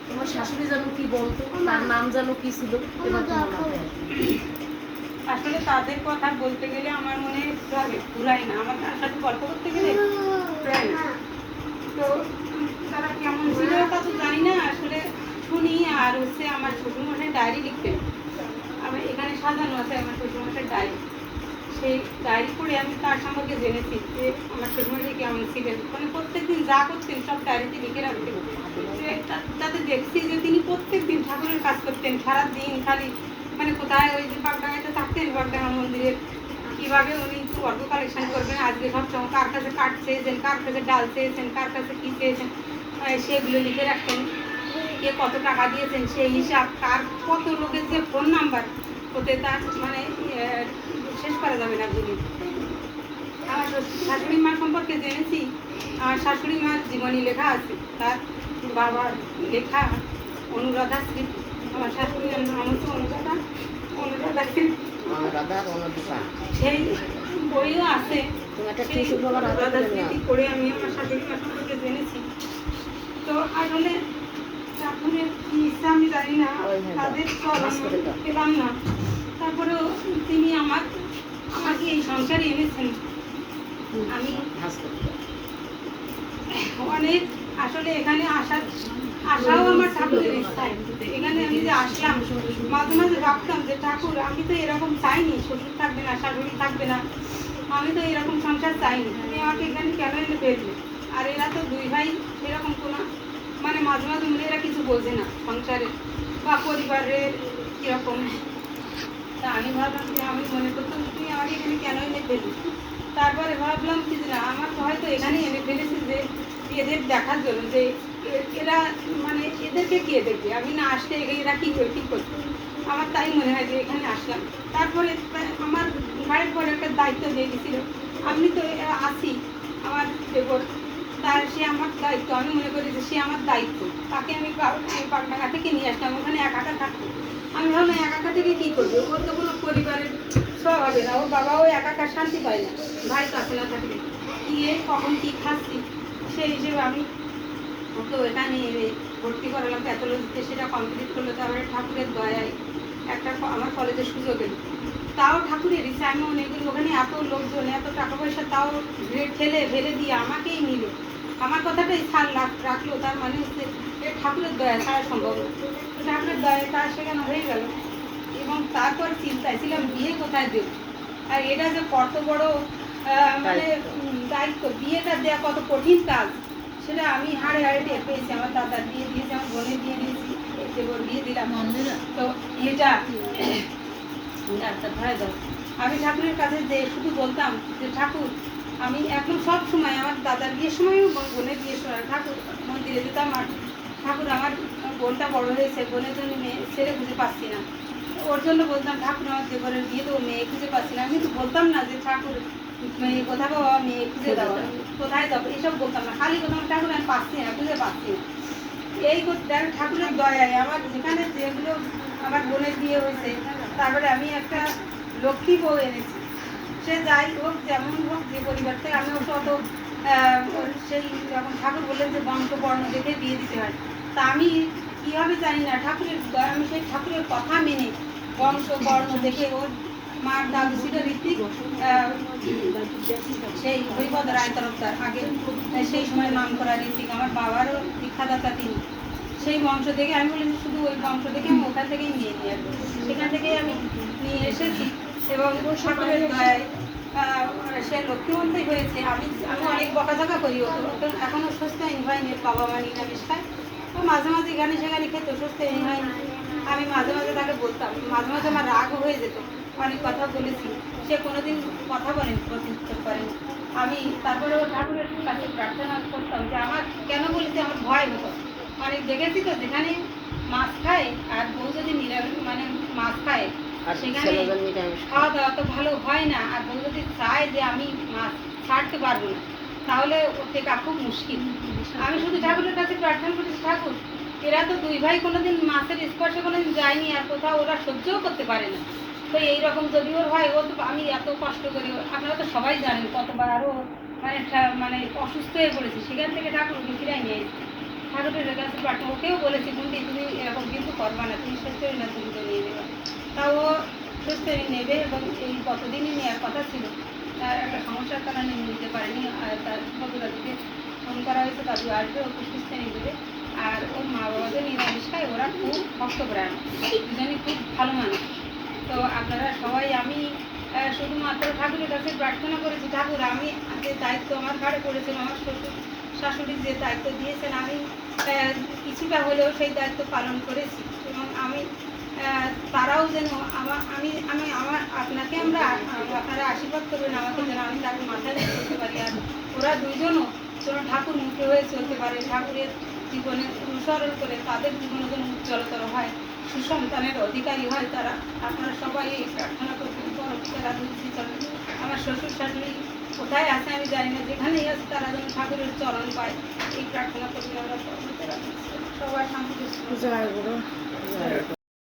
তোমার শাশুড়ি যেন কি বলতো, তার নাম যেন কি ছিল, আসলে তাদের কথা বলতে গেলে আমার মনে ঘুরাই না, আমার তার সাথে গল্প করতে গেলে ঘুরাই না। তো তারা কেমন ছিল তা তো জানি না, আসলে শুনি। আর হচ্ছে আমার শ্বশুরমশাই ডায়েরি লিখতেন, আমার এখানে সাজানো আছে আমার শ্বশুরমশাই ডায়েরি। সেই ডায়েরি পড়ে আমি তার সম্পর্কে জেনেছি যে আমার শ্বশুরমশাই কেমন ছিলেন, মানে প্রত্যেকদিন যা করতেন সব ডায়েরিতে লিখে রাখতেন। তাতে দেখছি যে তিনি প্রত্যেকদিন ঠাকুরের কাজ করতেন, সারাদিন খালি মানে কোথায় ওই যে বাগডাঙ্গাতে থাকতেন, বাগডাঙ্গা মন্দিরের কীভাবে উনি অর্থ কালেকশন করবেন, আজকে সব সময় কার কাছে কাঠ চেয়েছেন, কার কাছে ডাল চেয়েছেন, কার কাছে কী চেয়েছেন, সেগুলো লিখে রাখতেন। কে কত টাকা দিয়েছেন সেই হিসাব, কার কত লোকের যে ফোন নাম্বার, ওতে তার মানে শেষ করা যাবে না গুলি। আমার শাশুড়ি মা সম্পর্কে জেনেছি, আমার শাশুড়ি মার জীবনী লেখা আছে, তার বাবার লেখা অনুরাধা স্মৃতি। আমার শাশুড়ির নাম হচ্ছে অনুরাধা স্মৃতি, সেই বইও আছে। অনুরাধা স্মৃতি পড়ে আমি আমার শাশুড়ি মা সম্পর্কে জেনেছি। তো আসলে ঠাকুরের কি ইচ্ছা আমি জানি না, তাদের পেলাম না। তারপরেও তিনি আমাকে এই সংসারে এনেছেন। আমি অনেক আসলে এখানে আসাও আমার ঠাকুরের ইচ্ছা। এখানে আমি যে আসলাম, মাঝে মাঝে ভাবতাম যে ঠাকুর, আমি তো এরকম চাইনি, শ্বশুর থাকবে না, শাশুড়ি থাকবে না, আমি তো এরকম সংসার চাইনি, তুমি আমাকে এখানে কেন এনে ফেলবে? আর এরা তো দুই ভাই এরকম কোনো মানে মাঝে মাঝে এরা কিছু বোঝে না সংসারে বা পরিবারের কীরকম। তা আমি ভাবলাম যে আমি মনে করতাম তুমি আমাকে এখানে কেন এনে ফেলবে। তারপরে ভাবলাম কি যে না, আমার হয়তো এখানে এনে ফেলেছি যে এদের দেখার জন্য, যে এরা মানে এদেরকে কে দেখবে, আমি না আসলে এরা কী করে কী করবে। আমার তাই মনে হয় যে এখানে আসলাম। তারপরে আমার বাড়ির পর একটা দায়িত্ব দিয়ে গেছিলো, আমি তো আসি আমার দেবর, তার সে আমার দায়িত্ব, আমি মনে করি যে সে আমার দায়িত্ব, তাকে আমি পাটনাঘাট থেকে নিয়ে আসলাম, ওখানে একা থাকতো। আমি ভাবলাম একা থেকে কী করবে, ওর তো কোনো পরিবারের সব হবে না, ওর বাবাও একা শান্তি পায় না, ভাই কাছে না থাকলে গিয়ে কখন কী খাচ্ছি, সেই হিসেবে আমি ওকে এখানে ভর্তি করালাম প্যাথোলজিতে, সেটা কমপ্লিট করলো। তারপরে ঠাকুরের দয়ায় একটা আমার কলেজের সুযোগ এলো, তাও ঠাকুরের ইচ্ছা। আমি মনে করি ওখানে এত লোকজন, এত টাকা পয়সা, তাও ঠেলে ফেলে দিয়ে আমাকেই নিল, আমার কথাটাই ছাড় রাখলো, তার মানে হচ্ছে ঠাকুরের দয়া ছাড়া সম্ভব না। ঠাকুরের দয়ায় তার সেখানে হয়ে গেল। এবং তারপর চিন্তায় ছিলাম বিয়ে কোথায় দেব, আর এটা যে কত বড় মানে দায়িত্ব, বিয়েটা দেওয়া কত কঠিন কাজ, সেটা আমি হাড়ে টের পেয়েছি। আমার দাদার বিয়ে দিয়েছি, আমার বোনের বিয়ে দিয়েছি, দেবর বিয়ে দিলাম। তো এটা ধরে দাও, আমি ঠাকুরের কাছে যে শুধু বলতাম যে ঠাকুর, আমি এখন সব সময় আমার দাদার বিয়ের সময়ও বোনের বিয়ের সময় ঠাকুর মন্দিরে যেতাম, আর ঠাকুর আমার বোনটা বড় হয়েছে, বোনের জন্য মেয়ে ছেলে খুঁজে পাচ্ছি না, ওর জন্য বলতাম ঠাকুর আমার দেবরের বিয়ে তো মেয়ে খুঁজে পাচ্ছি না। আমি তো বলতাম না যে ঠাকুর মেয়ে কোথাও বাবা মেয়ে খুঁজে দেওয়া, কোথায় যাবো, এসব বলতাম না, খালি বলতাম ঠাকুর আমি পাচ্ছি না, খুঁজে পাচ্ছি না। এই ঠাকুরের দয়ায় আমার যেখানে যেগুলো আমার বোনের বিয়ে হয়েছে, তারপরে আমি একটা লক্ষ্মী বউ এনেছি, সে যাই হোক যেমন হোক যে পরিবার থেকে, আমি ওকে অত সেই যখন ঠাকুর বললেন যে বংশ বর্ণ দেখে বিয়ে দিতে হয়, তা আমি কীভাবে জানি না, ঠাকুরের আমি সেই ঠাকুরের কথা মেনে বংশ বর্ণ দেখে, ওর মার দাদু ছিল ঋত্বিক, সেই হরিপদ রায় তরফদার, আগে সেই সময় নাম করা ঋত্বিক, আমার বাবারও দীক্ষাদাতা তিনি, সেই বংশ দেখে আমি বলেছি শুধু ওই বংশ দেখে আমি ওখান থেকেই নিয়ে নিয়ে আসবো, সেখান থেকেই আমি নিয়ে এসেছি। এবং ঠাকুরের দয়ায় সে লক্ষ্মীমন্তই হয়েছে। আমি অনেক বকাঝকা করি, ওকে এখনও সুস্থ হয়নি, বাবা মা নিরামিষ খায়, তো মাঝে মাঝে এখানে সেখানে খেতে সুস্থ হয়নি। আমি মাঝে মাঝে তাকে বলতাম, মাঝে মাঝে আমার রাগও হয়ে যেত, অনেক কথা বলেছি, সে কোনোদিন কথা বলেনি, প্রত্যুত্তর করেনি। আমি তারপরেও ঠাকুরের কাছে প্রার্থনা করতাম যে আমার কেন বলেছি, আমার ভয় হতো, অনেক দেখেছি তো যেখানে মাছ খায় আর বউ যদি নিরামিষ মানে মাছ খায়, আর সেখানে খাওয়া দাওয়া তো ভালো হয় না, আর বউ যদি চায় যে আমি মাছ ছাড়তে পারবো না, তাহলে ওর টেকা খুব মুশকিল। আমি শুধু ঠাকুরের কাছে প্রার্থনা করেছি, ঠাকুর এরা তো দুই ভাই কোনোদিন মাছের স্পর্শে কোনোদিন যায়নি, আর কোথাও ওরা সহ্যও করতে পারে না, তো এইরকম যদি ওর হয়, ও তো আমি এত কষ্ট করি, আপনারা তো সবাই জানেন কতবার, আরও মানে অসুস্থ হয়ে পড়েছে, সেখান থেকে ঠাকুরকে ফিরাই নিয়ে এসেছি। ঠাকুরের কাছে পাঠাবো, ওকেও বলেছি বন্দি তুমি এরকম কিন্তু করবা না, তুমি সুস্থই না, তুমি তো নিয়ে দেবা। তাও ও সুস্থই নেবে এবং এই কতদিনই নেওয়ার কথা ছিল, তার একটা সমস্যার কারণে নিতে পারেনি। আর তার বন্ধুরাদিকে ফোন করা হয়েছে, দাদু আসবে, ওকে সুস্থ নিয়ে দেবে। আর ওর মা বাবাদের নিরামিষ খায়, ওরা খুব ভক্তপ্রাণ, দুজনই খুব ভালো মানুষ। তো আপনারা সবাই, আমি শুধুমাত্র ঠাকুরের কাছে প্রার্থনা করেছি, ঠাকুর আমি যে দায়িত্ব আমার ঘাড়ে পড়েছেন, আমার শ্বশুর শাশুড়ি যে দায়িত্ব দিয়েছেন, আমি কিছুটা হলেও সেই দায়িত্ব পালন করেছি এবং আমি তারাও যেন আমার আপনাকে আপনারা আশীর্বাদ করবেন আমাকে, যেন আমি তাকে মাথায় রেখে চলতে পারি। আর ওরা দুইজনও যেন ঠাকুর মুখে হয়ে চলতে পারে, ঠাকুরের জীবনে অনুসরণ করে তাদের জীবনে যেন উজ্জ্বলতর হয়, সুসন্তানের অধিকারী হয় তারা। আপনারা সবাই এই প্রার্থনা করবেন। পরবর্তীরা দুলছি চলে, আমার শ্বশুর শাশুড়ি কোথায় আছে আমি জানি না, যেখানেই আছে তারা যেন ঠাকুরের চরণ পায়, এই প্রার্থনা করবেন। আমরা পরবর্তীরা সবাই শান্তি। জয় গুরু।